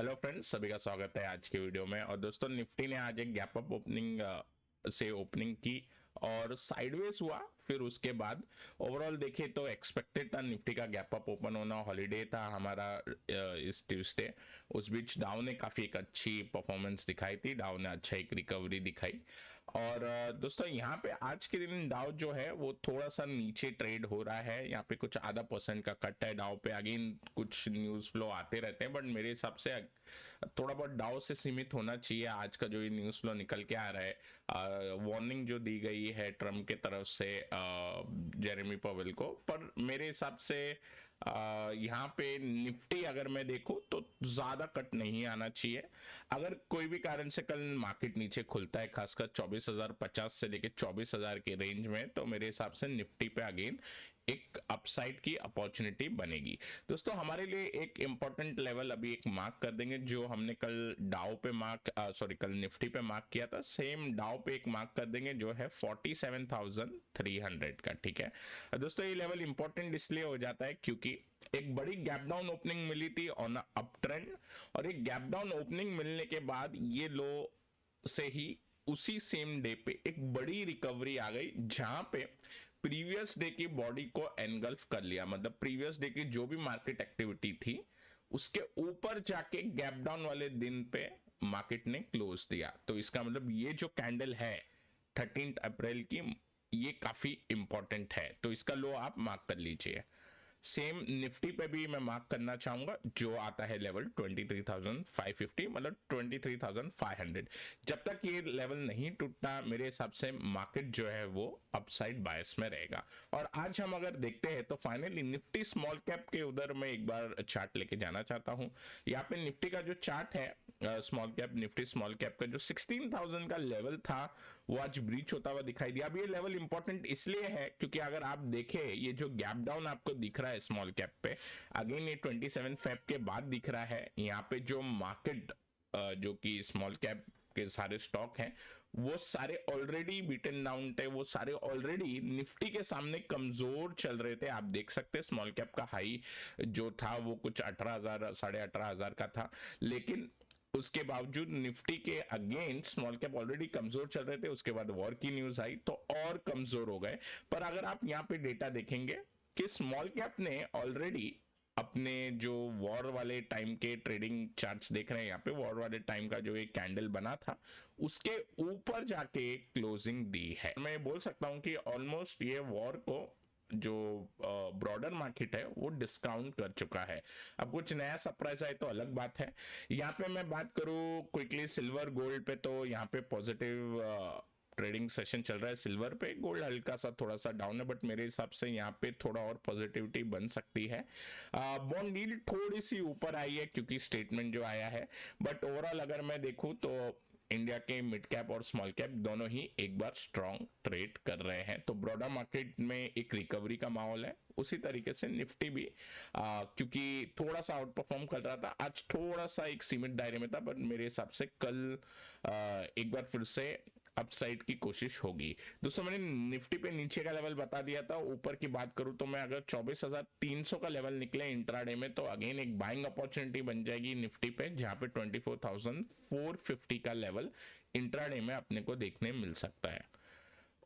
Hello friends, सभी का स्वागत है आज के वीडियो में। और दोस्तों, निफ्टी ने आज एक गैप अप ओपनिंग से ओपनिंग की और साइडवेज हुआ। फिर उसके बाद ओवरऑल देखे तो एक्सपेक्टेड था निफ्टी का गैप अप ओपन होना। हॉलीडे था हमारा इस ट्यूसडे। उस बीच डाउ ने काफ़ी एक अच्छी परफॉर्मेंस दिखाई थी, डाउ ने अच्छा एक रिकवरी दिखाई। और दोस्तों, यहाँ पे आज के दिन डाउ जो है वो थोड़ा सा नीचे ट्रेड हो रहा है। यहाँ पे कुछ आधा % का कट है डाउ पे। अगेन कुछ न्यूज़ फ्लो आते रहते हैं, बट मेरे हिसाब से थोड़ा बहुत डाउ से सीमित होना चाहिए। आज का जो ये न्यूज़ फ्लो निकल के आ रहा है, वार्निंग जो दी गई है ट्रम्प के तरफ से जेरेमी पवेल को, पर मेरे हिसाब से यहाँ पे निफ्टी अगर मैं देखूं तो ज़्यादा कट नहीं आना चाहिए। अगर कोई भी कारण से कल मार्केट नीचे खुलता है, खासकर 24,050 से लेके 24,000 के रेंज में, तो मेरे हिसाब से निफ्टी पे अगेन एक अपसाइड की अपॉर्चुनिटी बनेगी। दोस्तों, हमारे लिए एक इंपॉर्टेंट लेवल अभी एक मार्क कर देंगे, जो हमने कल डाउ पे कल निफ्टी पे मार्क किया था, सेम डाउ पे एक मार्क कर देंगे जो है 47,300 का। ठीक है दोस्तों, ये लेवल इंपॉर्टेंट इसलिए हो जाता है क्योंकि एक बड़ी गैप डाउन ओपनिंग मिली थी ऑन अप ट्रेंड, और एक गैप डाउन ओपनिंग मिलने के बाद ये लो से ही उसी सेम डे पे एक बड़ी रिकवरी आ गई, जहां पे प्रीवियस डे की बॉडी को एनगल्फ कर लिया। मतलब प्रीवियस डे की जो भी मार्केट एक्टिविटी थी उसके ऊपर जाके गैप डाउन वाले दिन पे मार्केट ने क्लोज दिया। तो इसका मतलब ये जो कैंडल है 13 अप्रैल की, ये काफी इंपॉर्टेंट है, तो इसका लो आप मार्क कर लीजिए। सेम निफ्टी पे भी मैं मार्क करना चाहूंगा, जो आता है लेवल 23,550, मतलब 23,500। जब तक ये लेवल नहीं टूटता मेरे हिसाब से मार्केट जो है वो अपसाइड बायस में रहेगा। और आज हम अगर देखते हैं तो फाइनली निफ्टी स्मॉल कैप के उधर मैं एक बार चार्ट लेके जाना चाहता हूं। यहाँ पे निफ्टी का जो चार्ट है, small cap Nifty small cap का जो 16,000 का लेवल था वो आज ब्रीच होता हुआ दिखाई दिया। अब ये लेवल इंपॉर्टेंट इसलिए है क्योंकि अगर आप देखें, ये जो गैप डाउन आपको दिख रहा है स्मॉल कैप पे, अगेन ये 27 फेब के बाद दिख रहा है। यहाँ पे जो मार्केट जो कि स्मॉल कैप के सारे स्टॉक हैं वो सारे ऑलरेडी बीटन डाउन थे, वो सारे ऑलरेडी निफ्टी के सामने कमजोर चल रहे थे। आप देख सकते हैं स्मॉल कैप का हाई जो था वो कुछ 18,000 18,500 का था, लेकिन उसके बावजूद निफ्टी के अगेंस्ट स्मॉल कैप ऑलरेडी कमजोर चल रहे थे। उसके बाद वॉर की न्यूज आई तो और कमजोर हो गए। पर अगर आप यहाँ पे डेटा देखेंगे कि स्मॉल कैप ने ऑलरेडी अपने जो वॉर वाले टाइम के ट्रेडिंग चार्ट्स देख रहे हैं, यहाँ पे वॉर वाले टाइम का जो एक कैंडल बना था उसके ऊपर जाके क्लोजिंग दी है। मैं बोल सकता हूँ कि ऑलमोस्ट ये वॉर को जो ब्रॉडर मार्केट है वो डिस्काउंट कर चुका है। अब कुछ नया सरप्राइज आए तो अलग बात है। यहाँ पे मैं बात करूँ क्विकली सिल्वर गोल्ड पे, तो यहाँ पे पॉजिटिव ट्रेडिंग सेशन चल रहा है सिल्वर पे। गोल्ड हल्का सा थोड़ा सा डाउन है, बट मेरे हिसाब से यहाँ पे थोड़ा और पॉजिटिविटी बन सकती है। बॉन्ड यील्ड थोड़ी सी ऊपर आई है क्योंकि स्टेटमेंट जो आया है, बट ओवरऑल अगर मैं देखूँ तो इंडिया के मिड कैप और स्मॉल कैप दोनों ही एक बार स्ट्रॉन्ग ट्रेड कर रहे हैं। तो ब्रॉडर मार्केट में एक रिकवरी का माहौल है। उसी तरीके से निफ्टी भी क्योंकि थोड़ा सा आउट परफॉर्म कर रहा था, आज थोड़ा सा एक सीमित दायरे में था, बट मेरे हिसाब से कल एक बार फिर से अपसाइड की कोशिश होगी। दोस्तों, मैंने निफ्टी पे नीचे का लेवल बता दिया था। ऊपर की बात करूं तो मैं अगर 24,300 का लेवल निकले इंट्राडे में तो अगेन एक बाइंग अपॉर्चुनिटी बन जाएगी निफ्टी पे, जहां पे 24,450 का लेवल इंट्राडे में अपने को देखने मिल सकता है।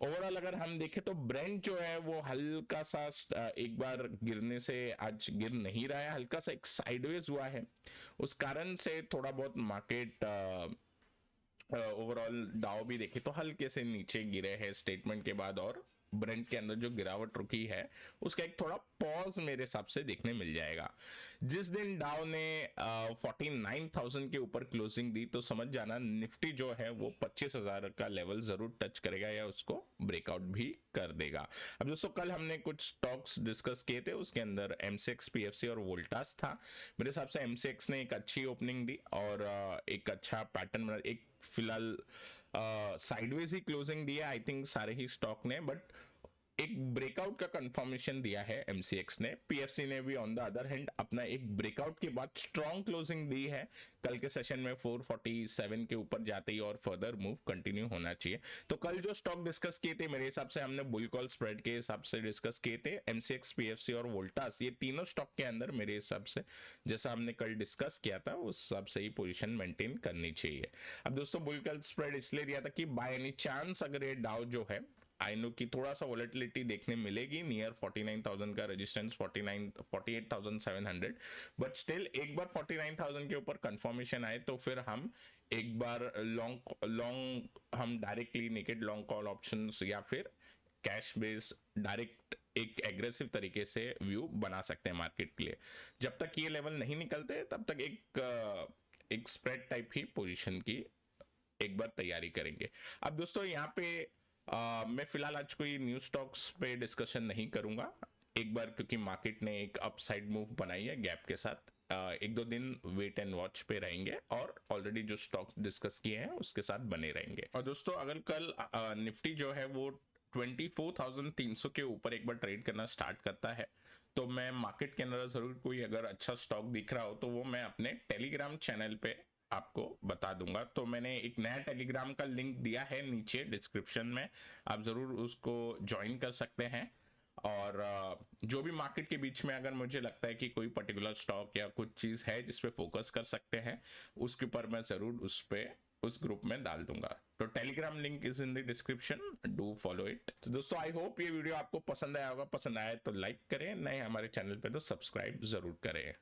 ओवरऑल अगर हम देखें तो ब्रेंट जो है वो हल्का सा एक बार गिरने से आज गिर नहीं रहा है, हल्का सा एक साइडवेज हुआ है। उस कारण से थोड़ा बहुत मार्केट ओवरऑल डाउ भी देखे तो हल्के से नीचे गिरे हैं स्टेटमेंट के बाद, और ब्रेंट के अंदर जो गिरावट रुकी है उसका एक थोड़ा पॉज मेरे हिसाब से देखने मिल जाएगा। जिस दिन डाउ ने 49,000 के ऊपर क्लोजिंग दी तो समझ जाना निफ्टी जो है वो 25,000 का लेवल जरूर टच करेगा या उसको ब्रेकआउट भी कर देगा। अब दोस्तों, कल हमने कुछ स्टॉक्स डिस्कस किए थे, उसके अंदर एमसेक्स, पीएफसी और वोल्टास था। मेरे हिसाब से एमसेक्स ने एक अच्छी ओपनिंग दी और एक अच्छा पैटर्न बना, एक फिलहाल साइडवेज ही क्लोजिंग दिया आई थिंक सारे ही स्टॉक ने, बट एक ब्रेकआउट का कंफर्मेशन दिया है एमसीएक्स ने। पीएफसी ने भी ऑन द अदर हैंड अपना एक ब्रेकआउट के बाद स्ट्रॉन्ग क्लोजिंग दी है। कल के सेशन में 447 के ऊपर जाते ही और फर्दर मूव कंटिन्यू होना चाहिए। तो कल जो स्टॉक डिस्कस किए थे मेरे हिसाब से हमने बुल कॉल स्प्रेड के हिसाब से डिस्कस किए थे, एमसीएक्स, पीएफसी और वोल्टास। ये तीनों स्टॉक के अंदर मेरे हिसाब से जैसा हमने कल डिस्कस किया था उस हिसाब से ही पोजीशन मेंटेन करनी चाहिए। अब दोस्तों बुल कॉल स्प्रेड इसलिए दिया था कि बाय एनी चांस अगर ये डाउ जो है, आई नो कि थोड़ा सा वोलेटिलिटी देखने मिलेगी नियर 49,000 का रेजिस्टेंस, 48,700, बट स्टिल एक बार 49,000 के ऊपर कंफर्मेशन आए तो फिर हम एक बार लॉन्ग हम directly naked long call options या फिर कैश बेस डायरेक्ट एक एग्रेसिव तरीके से व्यू बना सकते हैं मार्केट के लिए। जब तक ये लेवल नहीं निकलते तब तक एक स्प्रेड टाइप ही पोजीशन की एक बार तैयारी करेंगे। अब दोस्तों यहाँ पे मैं फिलहाल आज कोई न्यू स्टॉक्स पे डिस्कशन नहीं करूंगा एक बार, क्योंकि मार्केट ने एक अपसाइड मूव बनाई है गैप के साथ। एक दो दिन वेट एंड वॉच पे रहेंगे और ऑलरेडी जो स्टॉक्स डिस्कस किए हैं उसके साथ बने रहेंगे। और दोस्तों अगर कल निफ्टी जो है वो 24,300 के ऊपर एक बार ट्रेड करना स्टार्ट करता है तो मैं मार्केट के अंदर जरूर कोई अगर अच्छा स्टॉक दिख रहा हो तो वो मैं अपने टेलीग्राम चैनल पे आपको बता दूंगा। तो मैंने एक नया टेलीग्राम का लिंक दिया है नीचे डिस्क्रिप्शन में, आप जरूर उसको ज्वाइन कर सकते हैं। और जो भी मार्केट के बीच में अगर मुझे लगता है कि कोई पर्टिकुलर स्टॉक या कुछ चीज है जिस पे फोकस कर सकते हैं उसके ऊपर मैं जरूर उस ग्रुप में डाल दूंगा। तो Telegram link is in the description, do follow it. तो दोस्तों आई होप ये वीडियो आपको पसंद आया होगा, पसंद आया तो लाइक करें, नए हमारे चैनल पे तो सब्सक्राइब जरूर करें।